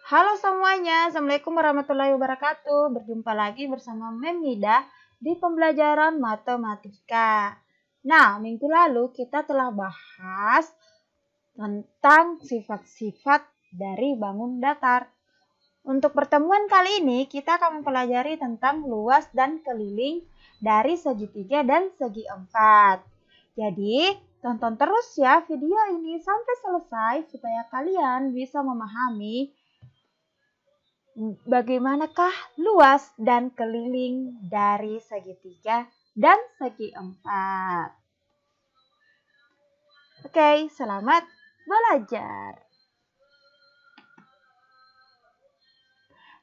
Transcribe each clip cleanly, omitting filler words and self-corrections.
Halo semuanya, Assalamualaikum warahmatullahi wabarakatuh. Berjumpa lagi bersama Mem Nida di pembelajaran matematika. Nah, minggu lalu kita telah bahas tentang sifat-sifat dari bangun datar. Untuk pertemuan kali ini, kita akan mempelajari tentang luas dan keliling dari segi 3 dan segi 4. Jadi, tonton terus ya video ini sampai selesai supaya kalian bisa memahami bagaimanakah luas dan keliling dari segi 3 dan segi 4. Oke, selamat belajar.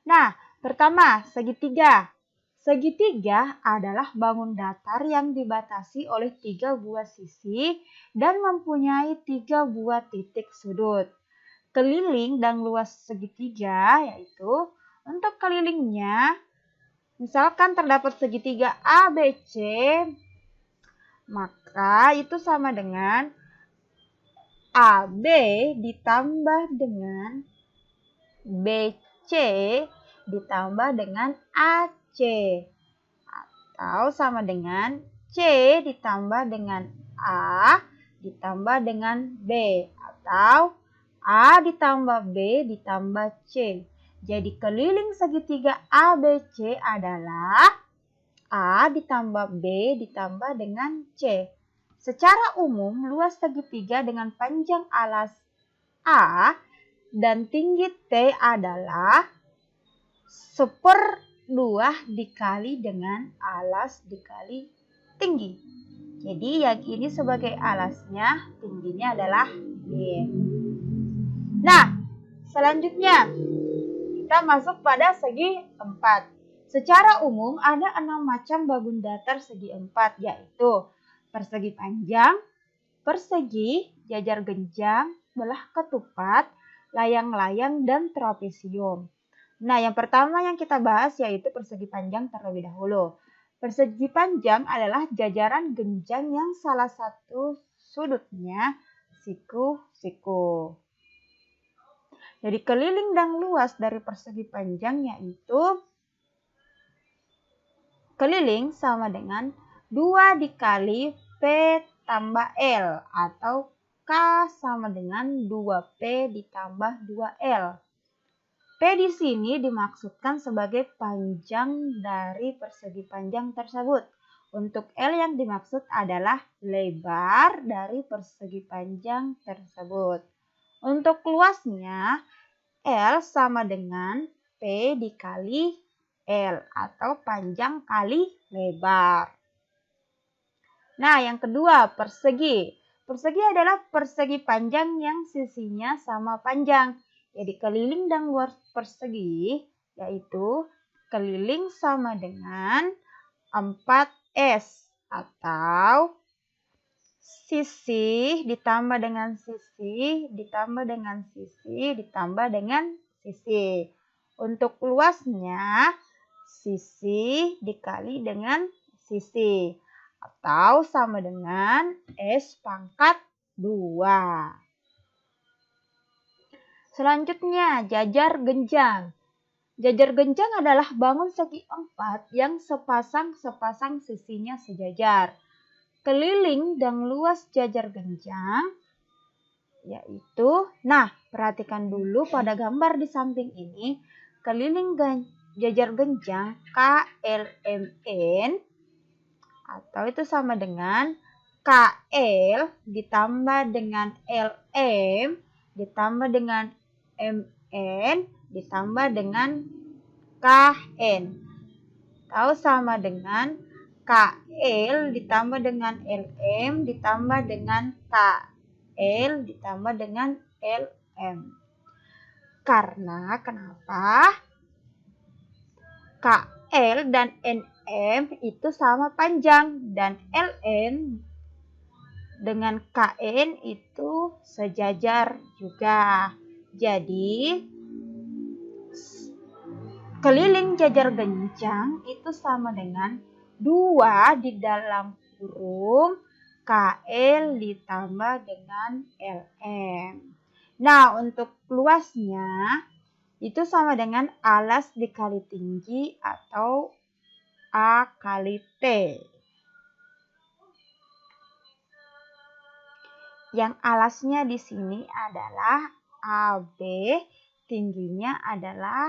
Nah, pertama, segitiga. Segitiga adalah bangun datar yang dibatasi oleh 3 buah sisi dan mempunyai 3 buah titik sudut. Keliling dan luas segitiga yaitu untuk kelilingnya, misalkan terdapat segitiga ABC, maka itu sama dengan AB ditambah dengan BC ditambah dengan AC, atau sama dengan C ditambah dengan A ditambah dengan B, atau A ditambah B ditambah C. Jadi keliling segitiga ABC adalah A ditambah B ditambah dengan C. Secara umum, luas segitiga dengan panjang alas A dan tinggi T adalah 1/2 dikali dengan alas dikali tinggi. Jadi yang ini sebagai alasnya, tingginya adalah B. Nah, selanjutnya kita masuk pada segi 4. Secara umum ada 6 macam bangun datar segi 4, yaitu persegi panjang, persegi, jajar genjang, belah ketupat, layang-layang, dan trapesium. Nah, yang pertama yang kita bahas yaitu persegi panjang terlebih dahulu. Persegi panjang adalah jajaran genjang yang salah satu sudutnya siku-siku. Jadi keliling dan luas dari persegi panjang yaitu keliling sama dengan 2 dikali P tambah L atau K sama dengan 2P ditambah 2L. P di sini dimaksudkan sebagai panjang dari persegi panjang tersebut. Untuk L yang dimaksud adalah lebar dari persegi panjang tersebut. Untuk luasnya, L sama dengan P dikali L atau panjang kali lebar. Nah, yang kedua, persegi. Persegi adalah persegi panjang yang sisinya sama panjang. Jadi keliling dan luas persegi yaitu keliling sama dengan 4S atau sisi ditambah dengan sisi ditambah dengan sisi ditambah dengan sisi. Untuk luasnya sisi dikali dengan sisi atau sama dengan S pangkat 2. Selanjutnya, jajar genjang. Jajar genjang adalah bangun segi 4 yang sepasang sisinya sejajar. Keliling dan luas jajar genjang yaitu, nah perhatikan dulu pada gambar di samping ini, keliling jajar genjang KLMN atau itu sama dengan KL ditambah dengan LM ditambah dengan MN ditambah dengan KN, atau sama dengan KL ditambah dengan LM ditambah dengan KL ditambah dengan LM. Karena kenapa? KL dan NM itu sama panjang dan LN dengan KN itu sejajar juga. Jadi keliling jajar genjang itu sama dengan 2 di dalam kurung KL ditambah dengan LM. Nah, untuk luasnya Itu sama dengan alas dikali tinggi atau A kali T. Yang alasnya di sini adalah AB, tingginya adalah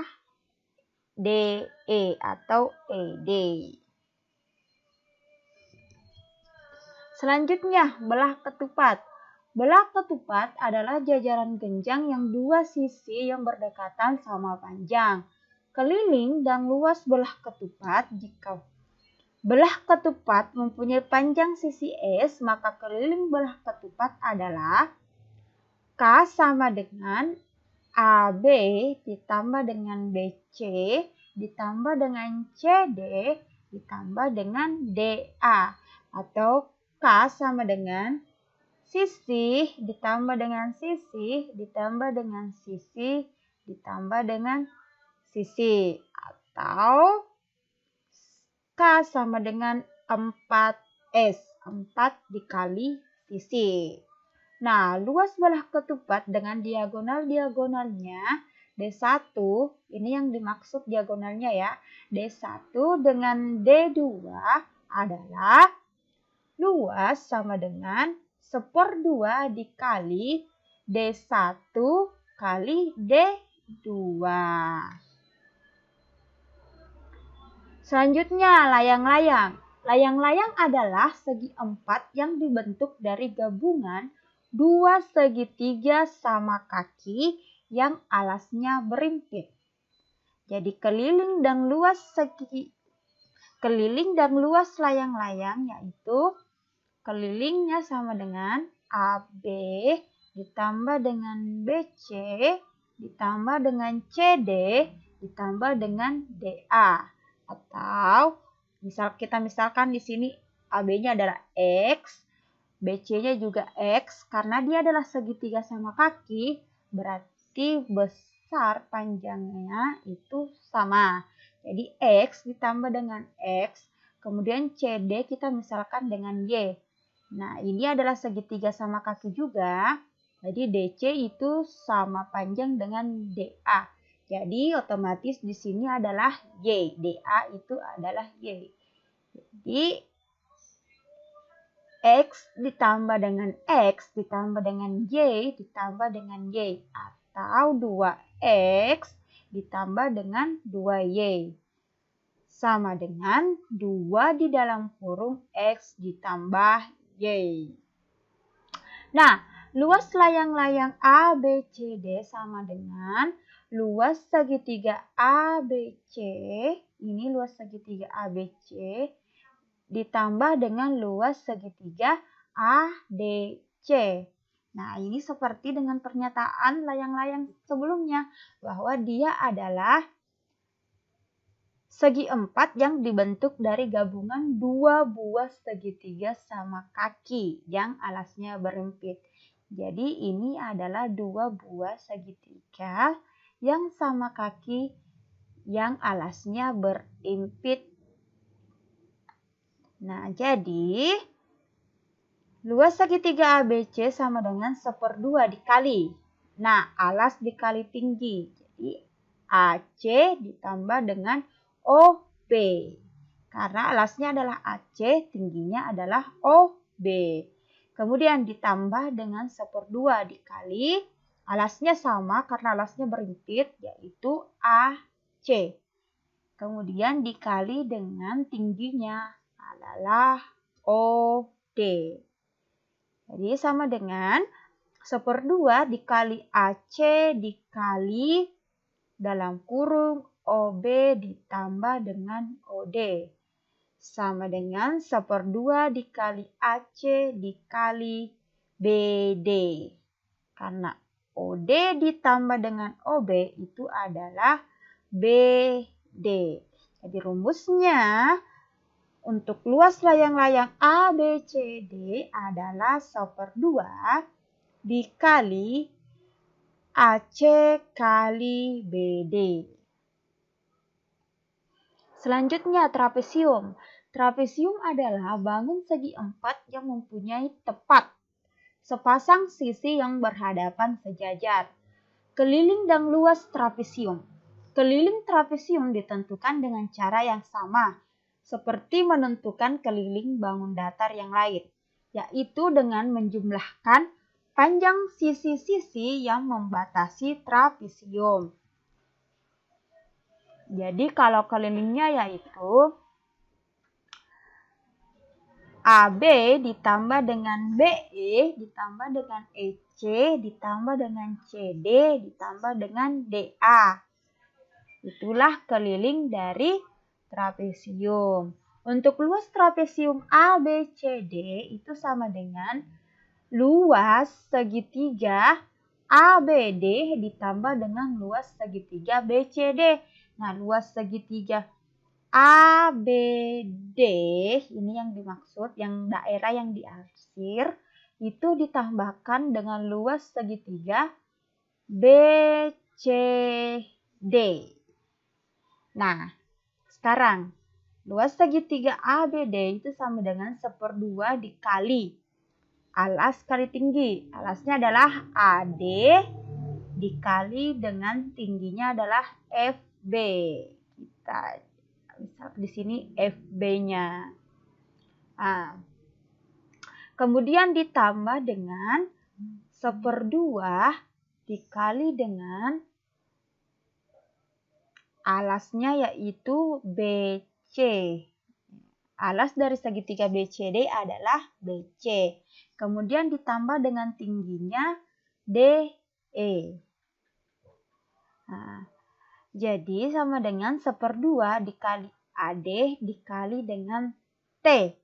DE atau ED. Selanjutnya, belah ketupat. Belah ketupat adalah jajaran genjang yang dua sisi yang berdekatan sama panjang. Keliling dan luas belah ketupat. Jika belah ketupat mempunyai panjang sisi S, maka keliling belah ketupat adalah K sama dengan AB ditambah dengan BC ditambah dengan CD ditambah dengan DA, atau K sama dengan sisi ditambah dengan sisi ditambah dengan sisi ditambah dengan sisi, atau K sama dengan 4S, 4 dikali sisi. Nah, luas belah ketupat dengan diagonal-diagonalnya D1, ini yang dimaksud diagonalnya ya. D1 dengan D2 adalah luas sama dengan 1/2 dikali D1 kali D2. Selanjutnya, layang-layang. Layang-layang adalah segi empat yang dibentuk dari gabungan dua segitiga sama kaki yang alasnya berimpit. Jadi keliling dan luas layang-layang yaitu kelilingnya sama dengan AB ditambah dengan BC ditambah dengan CD ditambah dengan DA. Atau misalkan di sini AB-nya adalah X, BC-nya juga X, karena dia adalah segitiga sama kaki, berarti besar panjangnya itu sama. Jadi X ditambah dengan X, kemudian CD kita misalkan dengan Y. Nah, ini adalah segitiga sama kaki juga, jadi DC itu sama panjang dengan DA. Jadi otomatis di sini adalah Y. DA itu adalah Y. Jadi X ditambah dengan X ditambah dengan Y ditambah dengan Y. Atau 2X ditambah dengan 2Y. Sama dengan 2 di dalam kurung X ditambah Y. Nah, luas layang-layang ABCD sama dengan luas segitiga ABC, ini luas segitiga ABC, ditambah dengan luas segitiga ADC. Nah, ini seperti dengan pernyataan layang-layang sebelumnya, bahwa dia adalah segi empat yang dibentuk dari gabungan dua buah segitiga sama kaki yang alasnya berimpit. Jadi ini adalah dua buah segitiga yang sama kaki yang alasnya berimpit. Nah, jadi luas segitiga ABC sama dengan 1/2 dikali. Nah, alas dikali tinggi. Jadi AC ditambah dengan OB. Karena alasnya adalah AC, tingginya adalah OB. Kemudian ditambah dengan 1/2 dikali, alasnya sama karena alasnya berimpit, yaitu AC. Kemudian dikali dengan tingginya adalah OD. Jadi sama dengan 1/2 dikali AC dikali dalam kurung OB ditambah dengan OD. Sama dengan 1/2 dikali AC dikali BD. Karena OD ditambah dengan OB itu adalah BD. Jadi rumusnya untuk luas layang-layang ABCD adalah 1/2 dikali AC kali BD. Selanjutnya trapesium. Trapesium adalah bangun segi empat yang mempunyai tepat sepasang sisi yang berhadapan sejajar. Keliling dan luas trapesium. Keliling trapesium ditentukan dengan cara yang sama, seperti menentukan keliling bangun datar yang lain, yaitu dengan menjumlahkan panjang sisi-sisi yang membatasi trapesium. Jadi kalau kelilingnya yaitu AB ditambah dengan BE ditambah dengan EC ditambah dengan CD ditambah dengan DA. Itulah keliling dari trapesium. Untuk luas trapesium ABCD itu sama dengan luas segitiga ABD ditambah dengan luas segitiga BCD. Nah, luas segitiga ABD ini yang dimaksud, yang daerah yang diarsir itu ditambahkan dengan luas segitiga BCD. Nah, sekarang luas segitiga ABD itu sama dengan 1/2 dikali alas kali tinggi. Alasnya adalah AD dikali dengan tingginya adalah FB. Kita misal di sini FB-nya. Nah, kemudian ditambah dengan 1/2 dikali dengan alasnya yaitu BC. Alas dari segitiga BCD adalah BC. Kemudian ditambah dengan tingginya DE. Nah, jadi sama dengan 1/2 dikali AD dikali dengan T.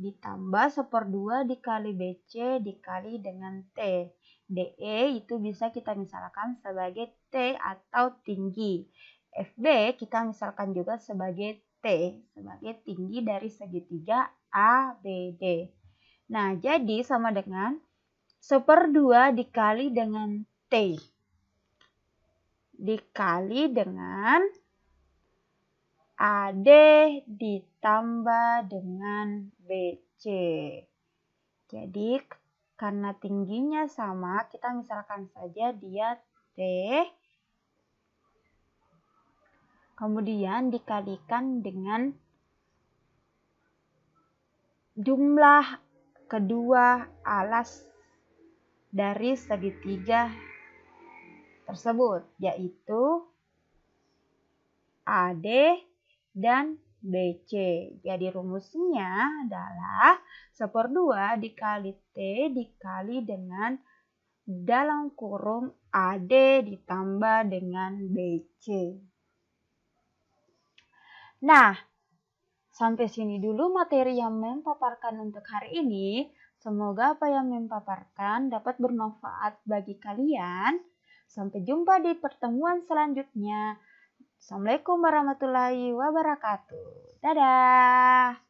Ditambah 1/2 dikali BC dikali dengan T. DE itu bisa kita misalkan sebagai T atau tinggi. FB kita misalkan juga sebagai T, sebagai tinggi dari segitiga ABD. Nah, jadi sama dengan 1/2 dikali dengan T dikali dengan AD ditambah dengan BC. Jadi karena tingginya sama, kita misalkan saja dia T. Kemudian dikalikan dengan jumlah kedua alas dari segitiga tersebut, yaitu AD dan BC. Jadi rumusnya adalah 1/2 dikali T dikali dengan dalam kurung AD ditambah dengan BC. Nah, sampai sini dulu materi yang Mem paparkan untuk hari ini. Semoga apa yang Mem paparkan dapat bermanfaat bagi kalian. Sampai jumpa di pertemuan selanjutnya. Assalamualaikum warahmatullahi wabarakatuh. Dadah.